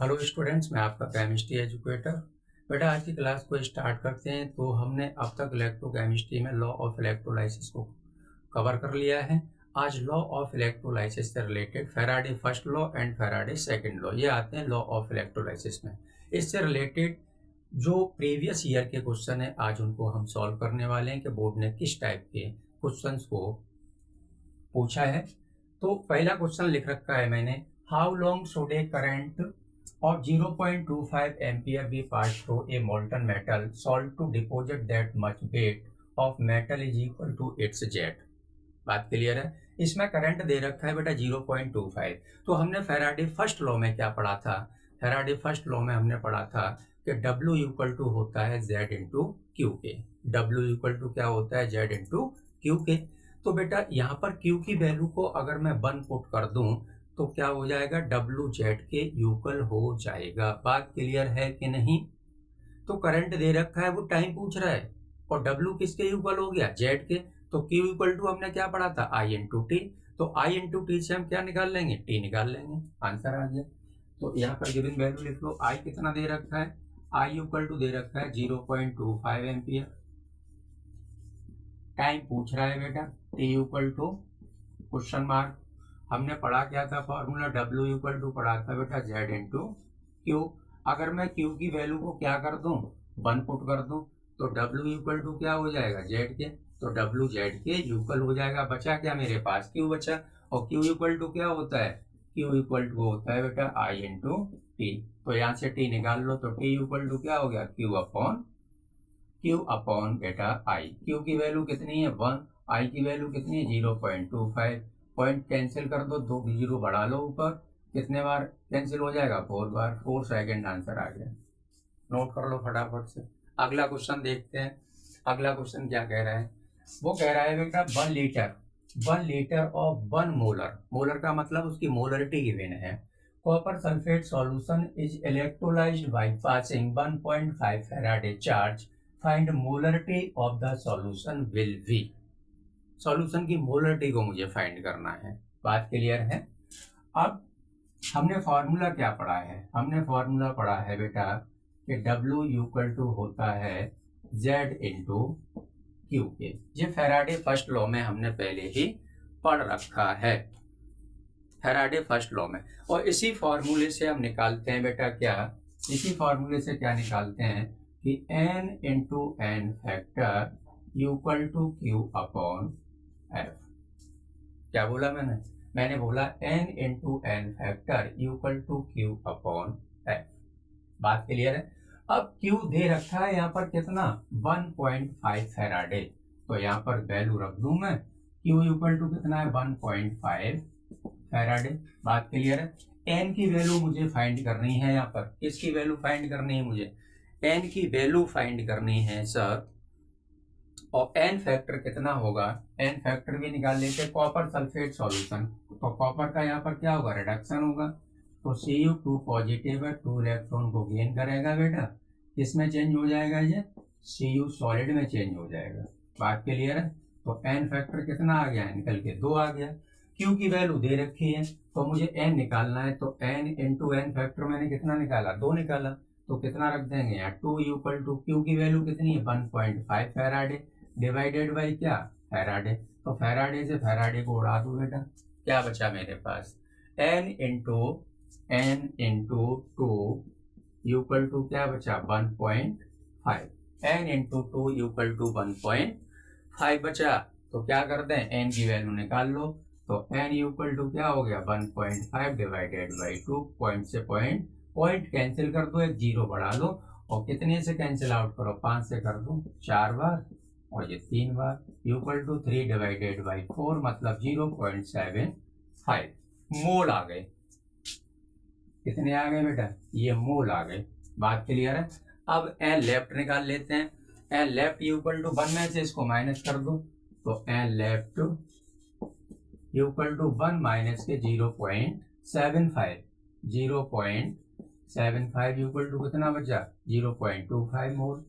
Hello students, मैं आपका chemistry educator. बेटा आज की क्लास को स्टार्ट करते हैं। तो हमने अब तक इलेक्ट्रोकेमिस्ट्री में लॉ ऑफ इलेक्ट्रोलाइसिस को कवर कर लिया है। आज लॉ ऑफ इलेक्ट्रोलाइसिस से related Faraday first law and Faraday second law ये आते हैं लॉ ऑफ इलेक्ट्रोलाइसिस में। इससे रिलेटेड जो प्रीवियस ईयर के क्वेश्चन है आज उनको हम सॉल्व करने वाले हैं कि बोर्ड ने किस टाइप के क्वेश्चंस को पूछा है। तो पहला क्वेश्चन लिख रखा है मैंने, how long should A current of 0.25 ampere be passed through a molten metal salt to deposit that much weight of metal is equal to its Z। बात क्लियर है। इसमें करंट दे रखा है बेटा 0.25। तो हमने फैराडे फर्स्ट लॉ में क्या पढ़ा था? फैराडे फर्स्ट लॉ में हमने पढ़ा था कि W इक्वल टू होता है Z इंटू क्यू के। W इक्वल टू क्या होता है? Z इंटू क्यू के। तो बेटा यहाँ पर Q की वैल्यू को अगर मैं 1 पुट कर दूं तो क्या हो जाएगा? डब्ल्यू जेड के यूकल हो जाएगा। बात क्लियर है कि नहीं? तो करंट दे रखा है, वो टाइम पूछ रहा है, और डब्ल्यू किसके यूकल हो गया? जेड के। तो क्यू इक्वल टू हमने क्या पढ़ा था? आई इंटू टी। तो आई इंटू टी से हम क्या निकाल लेंगे? टी निकाल लेंगे। आंसर आ गया। तो यहाँ पर गिवन वैल्यू लिख लो। आई कितना दे रखा है? आई इक्वल टू दे रखा है 0.25 एम्पियर। टाइम पूछ रहा है बेटा। T equal to question mark. हमने पढ़ा क्या था फॉर्मूला? W इक्वल टू पढ़ा था बेटा Z इंटू क्यू। अगर मैं Q की वैल्यू को क्या कर दूं? 1 पुट कर दूं तो W इक्वल टू क्या हो जाएगा? Z के। तो W Z के यूकल हो जाएगा। बचा क्या मेरे पास? Q बचा। और Q इक्वल टू क्या होता है? Q इक्वल टू होता है बेटा I इंटू टी। तो यहाँ से T निकाल लो। तो T इक्वल टू क्या हो गया? Q अपॉन बेटा I। Q की वैल्यू कितनी है? 1। I की वैल्यू कितनी है? 0.25। पॉइंट कैंसिल कर दो, 2 जीरो बढ़ा लो ऊपर। कितने बार कैंसिल हो जाएगा? 4 बार। 4 सेकेंड आंसर आ गया। नोट कर लो फटाफट से। अगला क्वेश्चन देखते हैं। अगला क्वेश्चन क्या कह रहा है? वो कह रहा है बेटा 1 लीटर ऑफ 1 मोलर। मोलर का मतलब उसकी मोलरिटी गिवन है। Copper sulphate solution is electrolysed by passing 1.5 Faraday charge. Find molarity of the solution will be. Solution की मोलरिटी को मुझे फाइंड करना है। बात क्लियर है? अब हमने फॉर्मूला क्या पढ़ा है? हमने फॉर्मूला पढ़ा है बेटा कि W इक्वल टू होता है Z इंटू क्यू के। ये फैराडे फर्स्ट लॉ में हमने पहले ही पढ़ रखा है, फैराडे फर्स्ट लॉ में। और इसी फॉर्मूले से हम निकालते हैं बेटा क्या? इसी फॉर्मूले से क्या निकालते हैं कि N into N factor equal to Q upon F. क्या बोला मैंने? मैंने बोला n into N factor equal to Q upon F. बात क्लियर है? अब Q दे रखा है यहाँ पर कितना? 1.5 फैराडे। तो यहाँ पर वैल्यू रख दूं मैं। Q इक्वल टू कितना है? 1.5 फैराडे। बात क्लियर है? n की वैल्यू मुझे फाइंड करनी है। यहाँ पर किसकी वैल्यू फाइंड करनी है मुझे? n की वैल्यू फाइंड करनी है सर। और एन फैक्टर कितना होगा? एन फैक्टर भी निकाल लेते। कॉपर सल्फेट सॉल्यूशन, तो कॉपर का यहाँ पर क्या होगा? रिडक्शन होगा। तो Cu2 पॉजिटिव है, 2 इलेक्ट्रॉन को गेन करेगा बेटा। किसमें चेंज हो जाएगा? ये Cu सॉलिड में चेंज हो जाएगा। बात क्लियर है? तो एन फैक्टर कितना आ गया? निकल के 2 आ गया। Q की वैल्यू दे रखी है तो मुझे n निकालना है। तो n इंटू एन फैक्टर मैंने कितना निकाला? 2 निकाला। तो कितना रख देंगे यहाँ? 2 इक्वल टू Q की वैल्यू कितनी है? 1.5 फैराडे डिवाइडेड बाई क्या? फैराडे। तो फैराडे से फैराडे को उड़ा दो बेटा। क्या बचा मेरे पास? n इंटू 2 इक्वल टू क्या बचा? 1.5। n इंटू 2 इक्वल टू 1.5 बचा। तो क्या कर दें? n की वैल्यू निकाल लो। तो n इक्वल टू क्या हो गया? 1.5 डिवाइडेड बाई 2। पॉइंट से पॉइंट कैंसिल कर दो, एक जीरो बढ़ा लो। और कितने से कैंसिल आउट करो? 5 से कर दो 4 बार, और ये 3 बार। इक्वल टू 3 डिवाइडेड बाई 4 मतलब 0.75 मोल आ गए। कितने आ गए बेटा? ये मोल आ गए। बात क्लियर है? अब एन लेफ्ट निकाल लेते हैं। एन लेफ्ट इक्वल टू 1 में से इसको माइनस कर दो। तो N left equal to 1 minus के 0.75। 0.75 इक्वल टू कितना बचा? 0.25 मोल।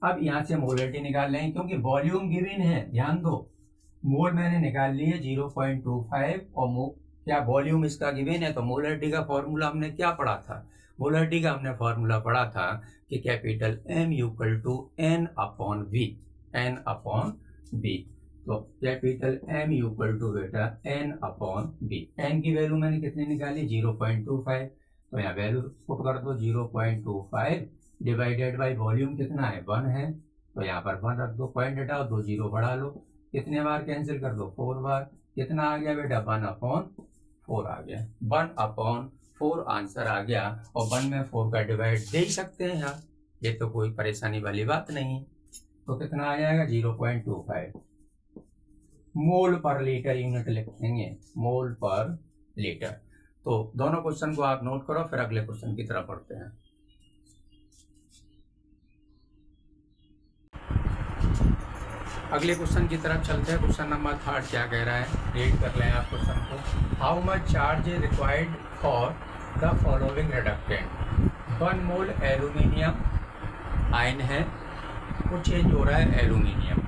अब यहाँ से मोलरिटी निकाल लेंगे क्योंकि वॉल्यूम गिवन है। ध्यान दो, मोल मैंने निकाल लिए 0.25 और क्या वॉल्यूम इसका गिवन है, तो मोलरिटी का फॉर्मूला हमने क्या पढ़ा था, मोलरिटी का हमने फॉर्मूला पढ़ा था कि capital M equal to N upon V, N upon V। तो कैपिटल M इक्वल टू बेटा N अपॉन V। N की वैल्यू मैंने कितनी निकाली 0.25, तो यहाँ वैल्यू पुट कर दो 0.25 डिवाइडेड बाई वॉल्यूम कितना है 1 है, तो यहाँ पर 1 रख दो, पॉइंट हटाओ, 2 0 बढ़ा लो, कितने बार कैंसिल कर दो 4 बार, कितना आ गया बेटा 1 अपॉन 4 आ गया, 1 अपॉन 4 आंसर आ गया। और 1 में 4 का डिवाइड दे ही सकते हैं यार, ये तो कोई परेशानी वाली बात नहीं। तो कितना आ जाएगा 0.25 मोल पर लीटर यूनिट लिखेंगे, मोल पर लीटर। तो दोनों क्वेश्चन को आप नोट करो, फिर अगले क्वेश्चन की तरफ पढ़ते हैं। अगले क्वेश्चन की तरफ चलते हैं। क्वेश्चन नंबर 3 क्या कह रहा है, रीड कर लें आप क्वेश्चन को। How much charge is required for the following reductant. 1 mole aluminium ion है, वो चेंज हो रहा है एल्यूमिनियम,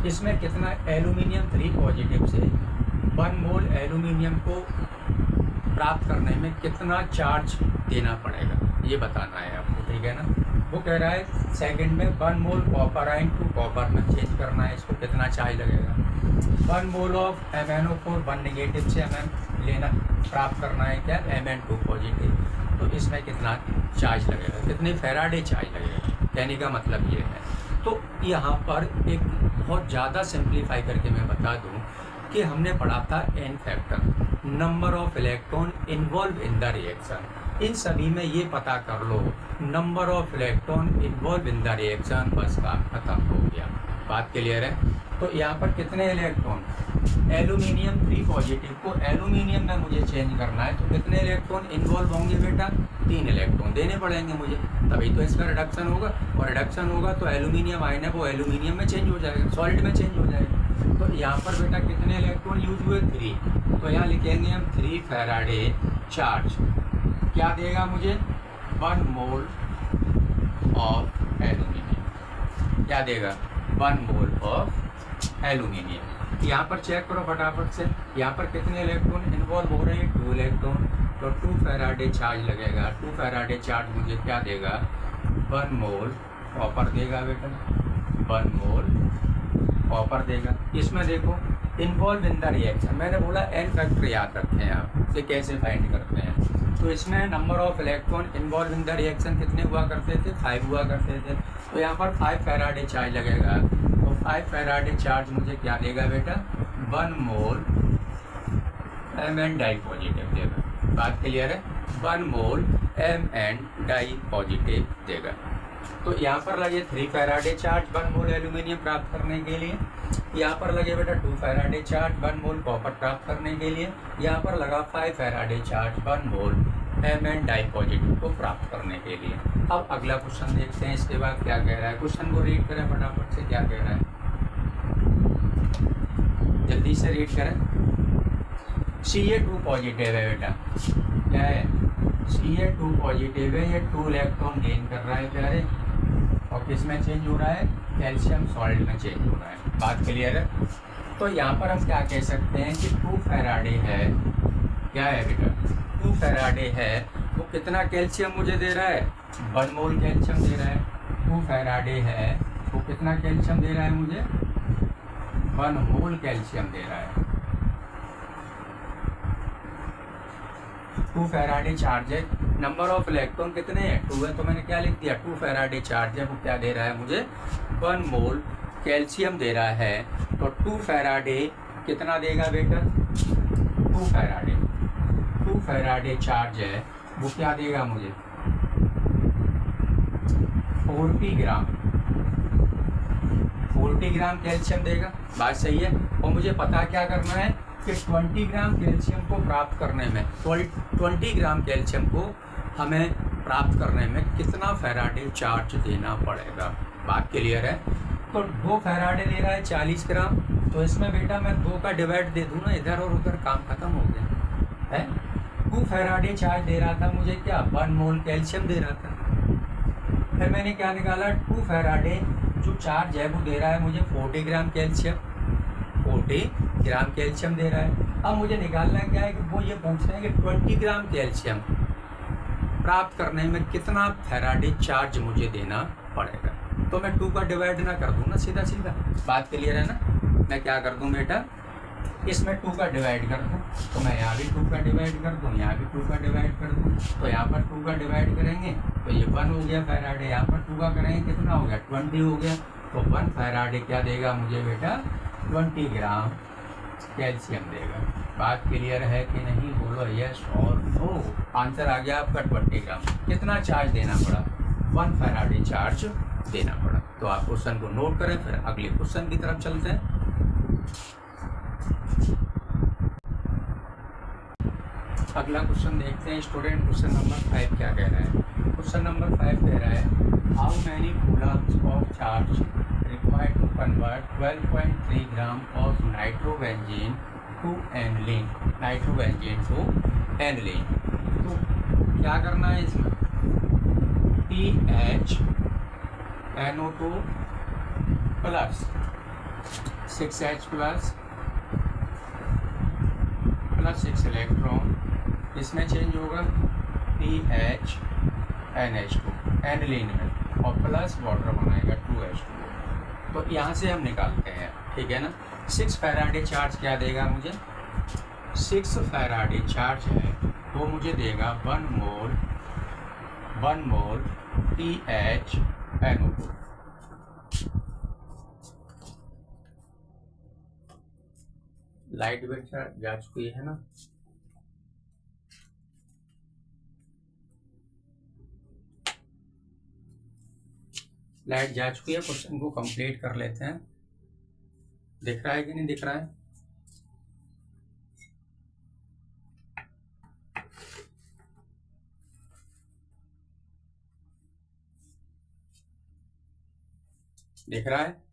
इसमें कितना एल्यूमिनियम 3 पॉजिटिव से 1 मोल एल्यूमिनियम को प्राप्त करने में कितना चार्ज देना पड़ेगा, ये बताना है आपको, ठीक है ना। वो कह रहा है सेकंड में 1 मोल कॉपर आयन टू कॉपर में चेंज करना है, इसको कितना चार्ज लगेगा। 1 मोल ऑफ MnO4 1 नेगेटिव से Mn लेना प्राप्त करना है क्या Mn2 पॉजिटिव, तो इसमें कितना चार्ज लगेगा, कितने फैराडे चार्ज लगेगा, कहने का मतलब ये है। तो यहाँ पर एक बहुत ज़्यादा सिंप्लीफाई करके मैं बता दूँ कि हमने पढ़ा था n factor, number of electron involve in the reaction. इन सभी में ये पता कर लो number of electron involve in the reaction, बस काम खत्म हो गया, बात क्लियर है। तो यहाँ पर कितने इलेक्ट्रॉन, एल्यूमिनियम 3 पॉजिटिव को एल्यूमिनियम में मुझे चेंज करना है, तो कितने इलेक्ट्रॉन इन्वॉल्व होंगे बेटा 3 इलेक्ट्रॉन देने पड़ेंगे मुझे, तभी तो इसका रिडक्शन होगा, और रिडक्शन होगा तो एल्यूमिनियम आयन है वो एल्यूमिनियम में चेंज हो जाएगा, सॉलिड में चेंज हो जाएगा। तो यहाँ पर बेटा कितने इलेक्ट्रॉन यूज हुए 3, तो यहाँ लिखेंगे हम 3 फैराडे चार्ज, क्या देगा मुझे 1 मोल ऑफ एल्यूमिनियम, क्या देगा 1 मोल ऑफ एल्यूमिनियम। यहाँ पर चेक करो फटाफट से, यहाँ पर कितने इलेक्ट्रॉन इन्वॉल्व हो रहे हैं 2 इलेक्ट्रॉन, तो 2 फैराडे चार्ज लगेगा। 2 फैराडे चार्ज मुझे क्या देगा 1 मोल कॉपर देगा बेटा, 1 मोल कॉपर देगा। इसमें देखो इन्वॉल्व इन द रिएक्शन, मैंने बोला n फैक्टर याद रखें आप, ये कैसे फाइंड करते हैं। तो इसमें number of electron involve in the reaction कितने हुआ करते थे 5 हुआ करते थे, तो यहाँ पर 5 फैराडे चार्ज लगेगा। तो 5 फैराडे चार्ज मुझे क्या देगा बेटा 1 मोल Mn डाई पॉजिटिव देगा, बात क्लियर है, 1 मोल Mn डाई पॉजिटिव देगा। तो यहाँ पर लगे 3 फैराडे चार्ज 1 मोल एल्यूमिनियम प्राप्त करने के लिए, यहाँ पर लगे बेटा 2 फैराडे चार्ज 1 मोल कॉपर प्राप्त करने के लिए, यहाँ पर लगा 5 फैराडे चार्ज 1 मोल Mn डाई पॉजिटिव को प्राप्त करने के लिए। अब अगला क्वेश्चन देखते हैं, इसके बाद क्या कह रहा है, क्वेश्चन को रीड करें फटाफट से, क्या कह रहा है जल्दी से रीड करें। Ca2 पॉजिटिव है बेटा, क्या है Ca2 पॉजिटिव है, ये 2 इलेक्ट्रॉन गेन कर रहा है प्यारे, और किस में चेंज हो रहा है कैल्शियम सॉल्ट में चेंज हो रहा है, बात क्लियर है। तो यहाँ पर हम क्या कह सकते हैं कि 2 फैराडे है, क्या है बेटा 2 फैराडे है, वो कितना कैल्शियम मुझे दे रहा है 1 मोल कैल्शियम दे रहा है। 2 फैराडे है वो कितना कैल्शियम दे रहा है मुझे 1 मोल कैल्शियम दे रहा है। 2 फैराडे चार्ज है, नंबर ऑफ इलेक्ट्रॉन कितने हैं 2 है, तो मैंने क्या लिख दिया 2 फैराडे चार्ज है, वो क्या दे रहा है मुझे 1 मोल कैल्शियम दे रहा है। तो 2 फैराडे कितना देगा बेटा 2 फैराडे चार्ज है, वो क्या देगा मुझे 40 ग्राम कैल्शियम देगा, बात सही है। और मुझे पता क्या करना है कि 20 ग्राम कैल्शियम को प्राप्त करने में 20 ग्राम कैल्शियम को हमें प्राप्त करने में कितना फैराडे चार्ज देना पड़ेगा, बात क्लियर है। तो 2 फैराडे दे रहा है 40 ग्राम, तो इसमें बेटा मैं 2 का डिवाइड दे दूँ ना, इधर और उधर काम खत्म हो गया है। 2 फैराडे चार्ज दे रहा था मुझे क्या 1 मोल कैल्शियम दे रहा था, फिर मैंने क्या निकाला 2 फैराडे जो चार्ज है वो दे रहा है मुझे 40 ग्राम कैल्शियम, 40 ग्राम कैल्शियम दे रहा है। अब मुझे निकालना क्या है कि वो ये पूछ रहे हैं कि 20 ग्राम कैल्शियम प्राप्त करने में कितना फैराडे चार्ज मुझे देना पड़ेगा। तो मैं 2 का डिवाइड ना कर दूँ ना, सीधा सीधा, बात क्लियर है ना। मैं क्या कर दूँ बेटा, इसमें 2 का डिवाइड कर दूँ, तो मैं यहाँ भी 2 का डिवाइड कर दूँ, यहाँ भी 2 का डिवाइड कर दूँ। तो यहाँ पर 2 का डिवाइड करेंगे तो ये 1 हो गया फैराडे, यहाँ पर 2 का करेंगे कितना हो गया, 20 हो गया। तो 1 फैराडे क्या देगा मुझे बेटा, 20 ग्राम कैल्शियम देगा। बात क्लियर है कि नहीं, बोलो यस और नो। आंसर आ गया आपका 20 ग्राम। कितना चार्ज देना पड़ा, 1 फैराडे चार्ज देना पड़ा। तो आप क्वेश्चन को नोट करें, फिर अगले क्वेश्चन की तरफ चलते हैं। अगला क्वेश्चन देखते हैं स्टूडेंट। क्वेश्चन नंबर 5 क्या कह रहा है। क्वेश्चन नंबर 5 कह रहा है how many coulombs of charge required to convert 12.3 gram of nitrobenzene to aniline, nitrobenzene to aniline. तो क्या करना है इसमें, THNO2 plus 6H plus 6 electron, इसमें चेंज होगा THNH2 एनिलीन में, और प्लस वाटर बनाएगा 2H2। तो यहाँ से हम निकालते हैं, ठीक है ना। 6 फैराडे चार्ज क्या देगा मुझे, 6 फैराडे चार्ज है वो मुझे देगा 1 मोल THNO2। लाइट वेट जा चुकी है ना। लाइट जा चुकी है, क्वेश्चन को कंप्लीट कर लेते हैं। दिख रहा है कि नहीं दिख रहा है, दिख रहा है।